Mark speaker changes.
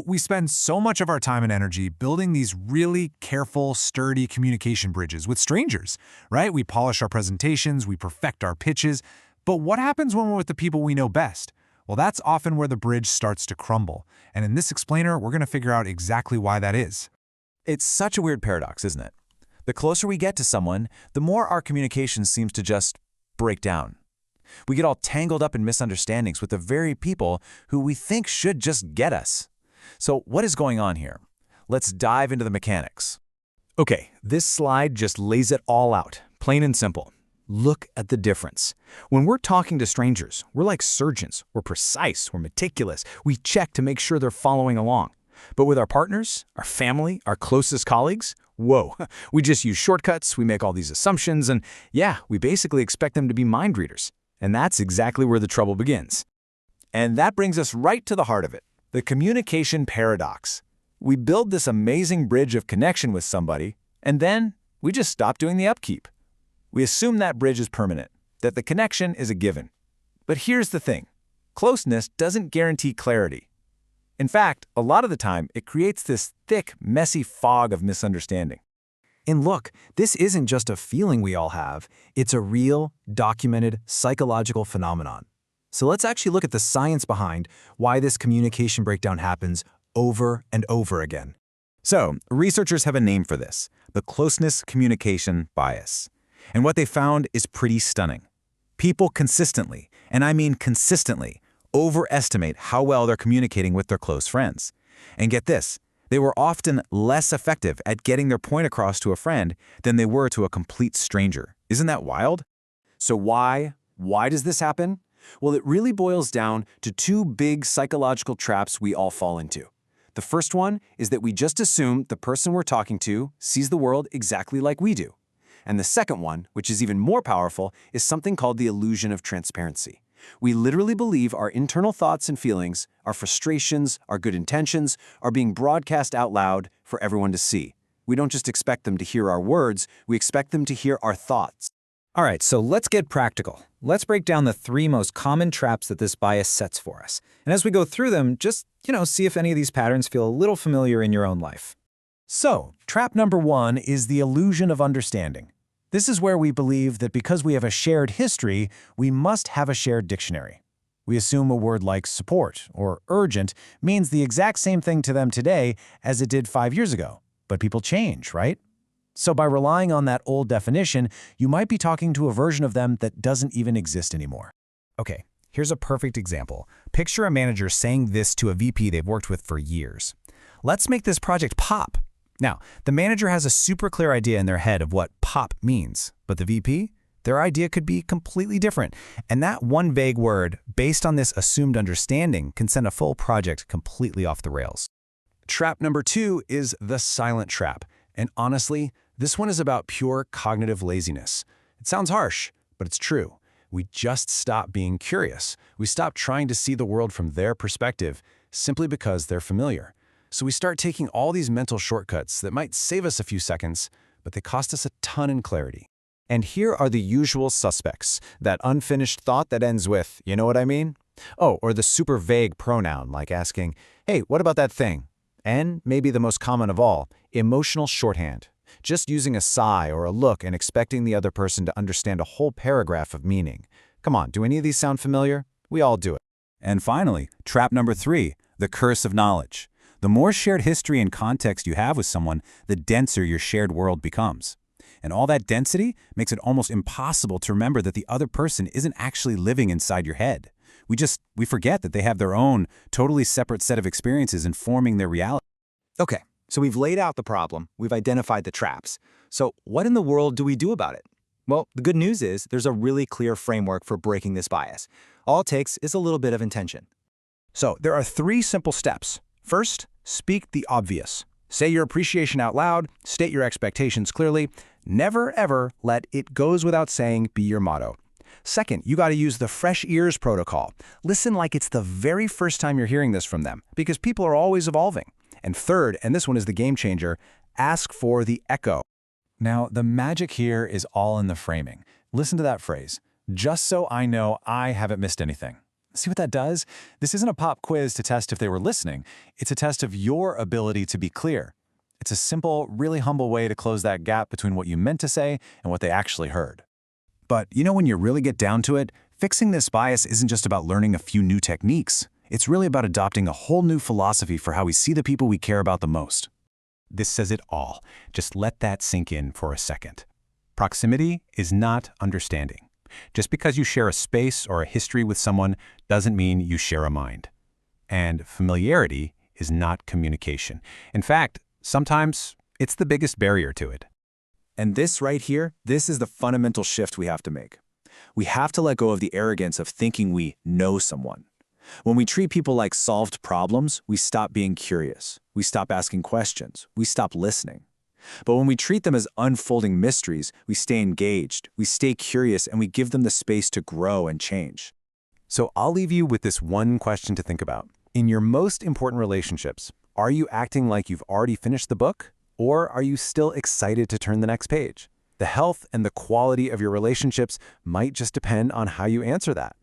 Speaker 1: We spend so much of our time and energy building these really careful, sturdy communication bridges with strangers, right? We polish our presentations, we perfect our pitches. But what happens when we're with the people we know best? Well, that's often where the bridge starts to crumble. And in this explainer, we're going to figure out exactly why that is.
Speaker 2: It's such a weird paradox, isn't it? The closer we get to someone, the more our communication seems to just break down. We get all tangled up in misunderstandings with the very people who we think should just get us. So what is going on here? Let's dive into the mechanics.
Speaker 3: Okay, this slide just lays it all out, plain and simple. Look at the difference. When we're talking to strangers, we're like surgeons. We're precise, we're meticulous. We check to make sure they're following along. But with our partners, our family, our closest colleagues, whoa, we just use shortcuts, we make all these assumptions, and yeah, we basically expect them to be mind readers. And that's exactly where the trouble begins.
Speaker 2: And that brings us right to the heart of it, the communication paradox. We build this amazing bridge of connection with somebody, and then we just stop doing the upkeep. We assume that bridge is permanent, that the connection is a given. But here's the thing. Closeness doesn't guarantee clarity. In fact, a lot of the time, it creates this thick, messy fog of misunderstanding.
Speaker 4: And look, this isn't just a feeling we all have. It's a real, documented, psychological phenomenon. So let's actually look at the science behind why this communication breakdown happens over and over again.
Speaker 2: So, researchers have a name for this, the closeness communication bias. And what they found is pretty stunning. People consistently, and I mean consistently, overestimate how well they're communicating with their close friends. And get this, they were often less effective at getting their point across to a friend than they were to a complete stranger. Isn't that wild?
Speaker 4: So why does this happen? Well, it really boils down to two big psychological traps we all fall into. The first one is that we just assume the person we're talking to sees the world exactly like we do. And the second one, which is even more powerful, is something called the illusion of transparency. We literally believe our internal thoughts and feelings, our frustrations, our good intentions, are being broadcast out loud for everyone to see. We don't just expect them to hear our words, we expect them to hear our thoughts.
Speaker 3: All right, so let's get practical. Let's break down the three most common traps that this bias sets for us. And as we go through them, just, see if any of these patterns feel a little familiar in your own life.
Speaker 1: So, trap number one is the illusion of understanding. This is where we believe that because we have a shared history, we must have a shared dictionary. We assume a word like support or urgent means the exact same thing to them today as it did 5 years ago. But people change, right? So by relying on that old definition, you might be talking to a version of them that doesn't even exist anymore. Okay, here's a perfect example. Picture a manager saying this to a VP they've worked with for years. Let's make this project pop. Now, the manager has a super clear idea in their head of what pop means, but the VP, their idea could be completely different. And that one vague word, based on this assumed understanding, can send a full project completely off the rails.
Speaker 4: Trap number two is the silent trap. And honestly, this one is about pure cognitive laziness. It sounds harsh, but it's true. We just stop being curious. We stop trying to see the world from their perspective simply because they're familiar. So we start taking all these mental shortcuts that might save us a few seconds, but they cost us a ton in clarity.
Speaker 3: And here are the usual suspects. That unfinished thought that ends with, you know what I mean? Oh, or the super vague pronoun, like asking, hey, what about that thing? And maybe the most common of all, emotional shorthand. Just using a sigh or a look and expecting the other person to understand a whole paragraph of meaning. Come on, do any of these sound familiar? We all do it.
Speaker 2: And finally, trap number three, the curse of knowledge. The more shared history and context you have with someone, the denser your shared world becomes. And all that density makes it almost impossible to remember that the other person isn't actually living inside your head. We forget that they have their own, totally separate set of experiences informing their reality.
Speaker 4: Okay, so we've laid out the problem, we've identified the traps. So what in the world do we do about it? Well, the good news is there's a really clear framework for breaking this bias. All it takes is a little bit of intention.
Speaker 1: So there are 3 simple steps. First, speak the obvious. Say your appreciation out loud, state your expectations clearly. Never, ever let "it goes without saying" be your motto. Second, you got to use the fresh ears protocol. Listen like it's the very first time you're hearing this from them, because people are always evolving. And third, and this one is the game changer, ask for the echo. Now, the magic here is all in the framing. Listen to that phrase, just so I know I haven't missed anything. See what that does? This isn't a pop quiz to test if they were listening. It's a test of your ability to be clear. It's a simple, really humble way to close that gap between what you meant to say and what they actually heard. But when you really get down to it, fixing this bias isn't just about learning a few new techniques. It's really about adopting a whole new philosophy for how we see the people we care about the most. This says it all. Just let that sink in for a second. Proximity is not understanding. Just because you share a space or a history with someone doesn't mean you share a mind. And familiarity is not communication. In fact, sometimes it's the biggest barrier to it.
Speaker 4: And this right here, this is the fundamental shift we have to make. We have to let go of the arrogance of thinking we know someone. When we treat people like solved problems, we stop being curious. We stop asking questions. We stop listening. But when we treat them as unfolding mysteries, we stay engaged, we stay curious, and we give them the space to grow and change.
Speaker 1: So I'll leave you with this one question to think about. In your most important relationships, are you acting like you've already finished the book? Or are you still excited to turn the next page? The health and the quality of your relationships might just depend on how you answer that.